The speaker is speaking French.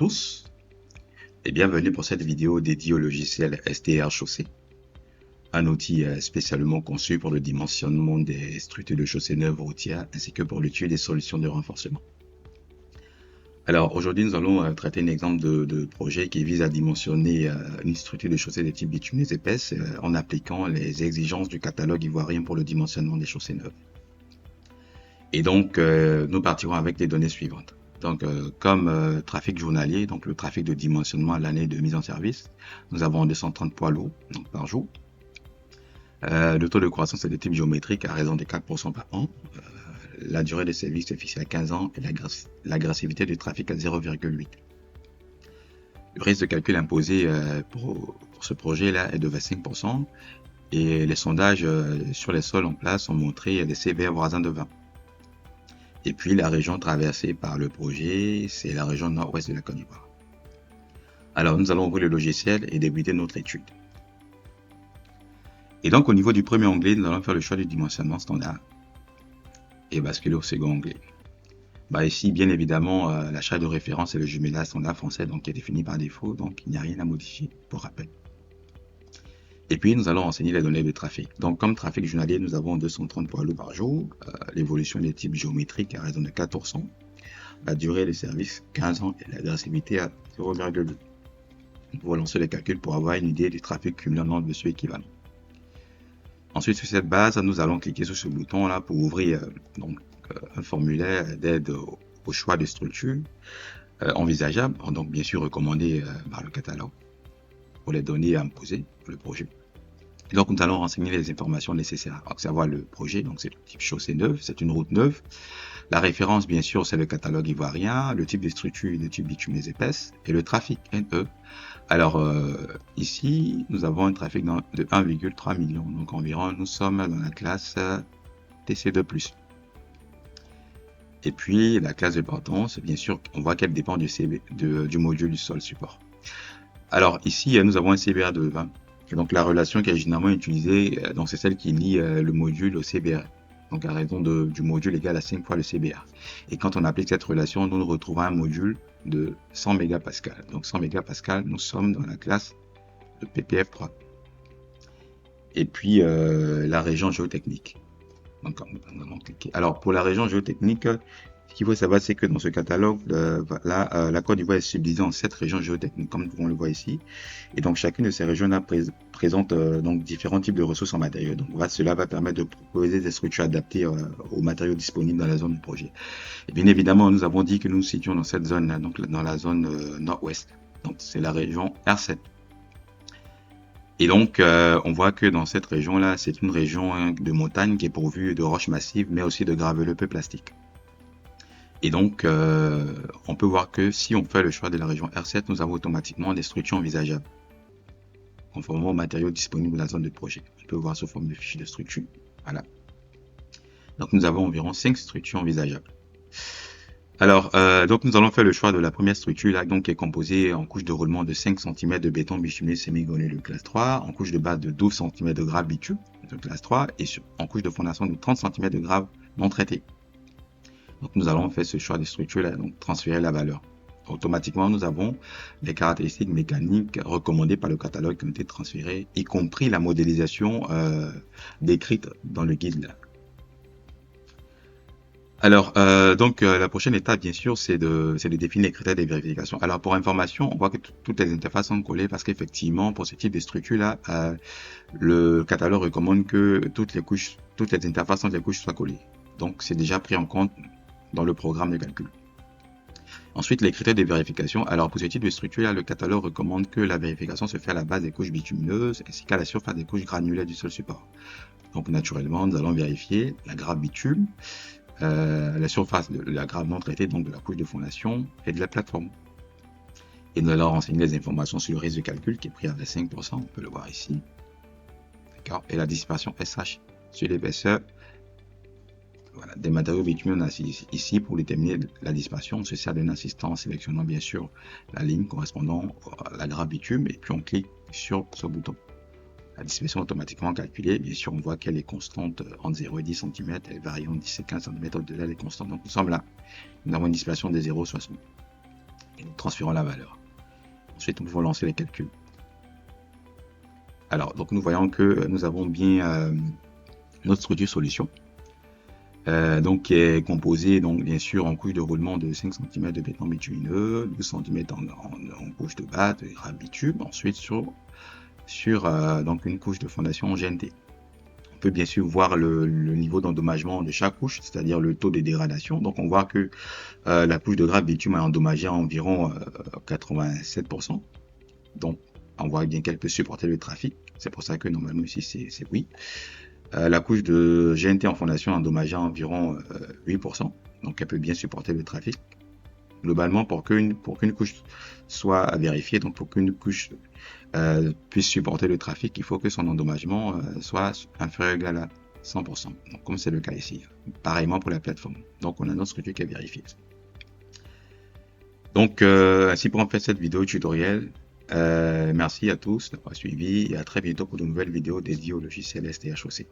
tous et bienvenue pour cette vidéo dédiée au logiciel STR Chaussée, un outil spécialement conçu pour le dimensionnement des structures de chaussées neuves routières ainsi que pour l'étude des solutions de renforcement. Alors aujourd'hui nous allons traiter un exemple de projet qui vise à dimensionner une structure de chaussée de type bitumeuse épaisse en appliquant les exigences du catalogue ivoirien pour le dimensionnement des chaussées neuves. Et donc nous partirons avec les données suivantes. Donc, comme trafic journalier, donc le trafic de dimensionnement à l'année de mise en service, nous avons 230 poids lourds donc par jour. Le taux de croissance est de type géométrique à raison de 4% par an. La durée de service est fixée à 15 ans et l'agressivité du trafic à 0,8. Le risque de calcul imposé pour ce projet-là est de 25% et les sondages sur les sols en place ont montré des CVR voisins de 20. Et puis la région traversée par le projet, c'est la région nord-ouest de la Côte d'Ivoire. Alors nous allons ouvrir le logiciel et débuter notre étude. Et donc au niveau du premier onglet, nous allons faire le choix du dimensionnement standard et basculer au second onglet. Ici, bien évidemment, la charge de référence est le jumelage standard français, donc qui est défini par défaut, donc il n'y a rien à modifier pour rappel. Et puis, nous allons renseigner les données de trafic. Donc, comme trafic journalier, nous avons 230 poids lourds par jour, l'évolution des types géométriques à raison de 4%, la durée de service 15 ans et l'agressivité à 0,2. Nous pouvons lancer les calculs pour avoir une idée du trafic cumulé en nombre de ceux équivalents. Ensuite, sur cette base, nous allons cliquer sur ce bouton-là pour ouvrir un formulaire d'aide au choix de structure envisageable, donc bien sûr recommandé par le catalogue pour les données à imposer pour le projet. Et donc, nous allons renseigner les informations nécessaires, à savoir le projet, donc c'est le type chaussée neuve, c'est une route neuve. La référence, bien sûr, c'est le catalogue ivoirien, le type de structure, le type bitumeuse épaisse, et le trafic, NE. Alors, ici, nous avons un trafic de 1,3 million, donc environ, nous sommes dans la classe TC2+. Et puis, la classe de portance, bien sûr, on voit qu'elle dépend du module du sol support. Alors, ici, nous avons un CBR de 20. Et donc la relation qui est généralement utilisée, donc c'est celle qui lie le module au CBR. Donc à raison du module égal à 5 fois le CBR. Et quand on applique cette relation, nous retrouvons un module de 100 mégapascal. Donc 100 mégapascal, nous sommes dans la classe de PPF3. Et puis la région géotechnique. Donc nous allons cliquer. Alors pour la région géotechnique, ce qu'il faut savoir, c'est que dans ce catalogue, la Côte d'Ivoire est subdivisée en 7 régions géotechniques, comme on le voit ici. Et donc, chacune de ces régions-là présente donc différents types de ressources en matériaux. Donc, cela va permettre de proposer des structures adaptées aux matériaux disponibles dans la zone du projet. Et bien évidemment, nous avons dit que nous nous situons dans cette zone-là, donc dans la zone nord-ouest. Donc, c'est la région R7. Et donc, on voit que dans cette région-là, c'est une région de montagne qui est pourvue de roches massives, mais aussi de graveleux peu plastiques. Et donc, on peut voir que si on fait le choix de la région R7, nous avons automatiquement des structures envisageables, conformément aux matériaux disponibles dans la zone de projet. On peut voir sous forme de fichier de structure. Voilà. Donc, nous avons environ 5 structures envisageables. Alors, donc nous allons faire le choix de la première structure, là, donc qui est composée en couche de roulement de 5 cm de béton bitumineux semi-gonné de classe 3, en couche de base de 12 cm de graves bitume de classe 3 et en couche de fondation de 30 cm de graves non traités. Donc, nous allons faire ce choix de structure là, donc transférer la valeur. Automatiquement, nous avons les caractéristiques mécaniques recommandées par le catalogue qui ont été transférées, y compris la modélisation décrite dans le guide là. Alors, la prochaine étape, bien sûr, c'est de définir les critères de vérification. Alors, pour information, on voit que toutes les interfaces sont collées parce qu'effectivement, pour ce type de structure-là, le catalogue recommande que toutes les interfaces entre les couches soient collées. Donc, c'est déjà pris en compte dans le programme de calcul. Ensuite, les critères de vérification. Alors, pour ce type de structure-là, le catalogue recommande que la vérification se fait à la base des couches bitumineuses ainsi qu'à la surface des couches granulaires du sol support. Donc, naturellement, nous allons vérifier la grave bitume, la surface de la grave non traitée, donc de la couche de fondation et de la plateforme. Et nous allons renseigner les informations sur le risque de calcul qui est pris à 25%, on peut le voir ici. D'accord. Et la dissipation SH sur l'épaisseur. Voilà, des matériaux bitumineux ici pour déterminer la dissipation. On se sert d'un assistant en sélectionnant bien sûr la ligne correspondant à la grave bitume et puis on clique sur ce bouton. La dissipation est automatiquement calculée. Bien sûr, on voit qu'elle est constante entre 0 et 10 cm. Elle varie entre 10 et 15 cm au-delà des constantes. Donc nous sommes là. Nous avons une dissipation de 0,60. et nous transférons la valeur. Ensuite, nous pouvons lancer les calculs. Alors, donc nous voyons que nous avons bien notre structure solution. Donc qui est composée donc bien sûr en couche de roulement de 5 cm de béton bitumineux, 12 cm en couche de base de grave bitume, ensuite sur donc une couche de fondation GNT. On peut bien sûr voir le niveau d'endommagement de chaque couche, c'est-à-dire le taux de dégradation. Donc on voit que la couche de grave bitume a endommagé à environ 87%. Donc on voit bien qu'elle peut supporter le trafic. C'est pour ça que normalement ici c'est oui. La couche de GNT en fondation a endommagé à environ 8%. Donc elle peut bien supporter le trafic. Globalement, pour qu'une couche soit vérifiée, donc pour qu'une couche puisse supporter le trafic, il faut que son endommagement soit inférieur ou égal à 100%. Donc, comme c'est le cas ici. Pareillement pour la plateforme. Donc on a notre structure qui est vérifiée. Donc ainsi pour en faire cette vidéo tutoriel. Merci à tous d'avoir suivi et à très bientôt pour de nouvelles vidéos dédiées au logiciel STHOC.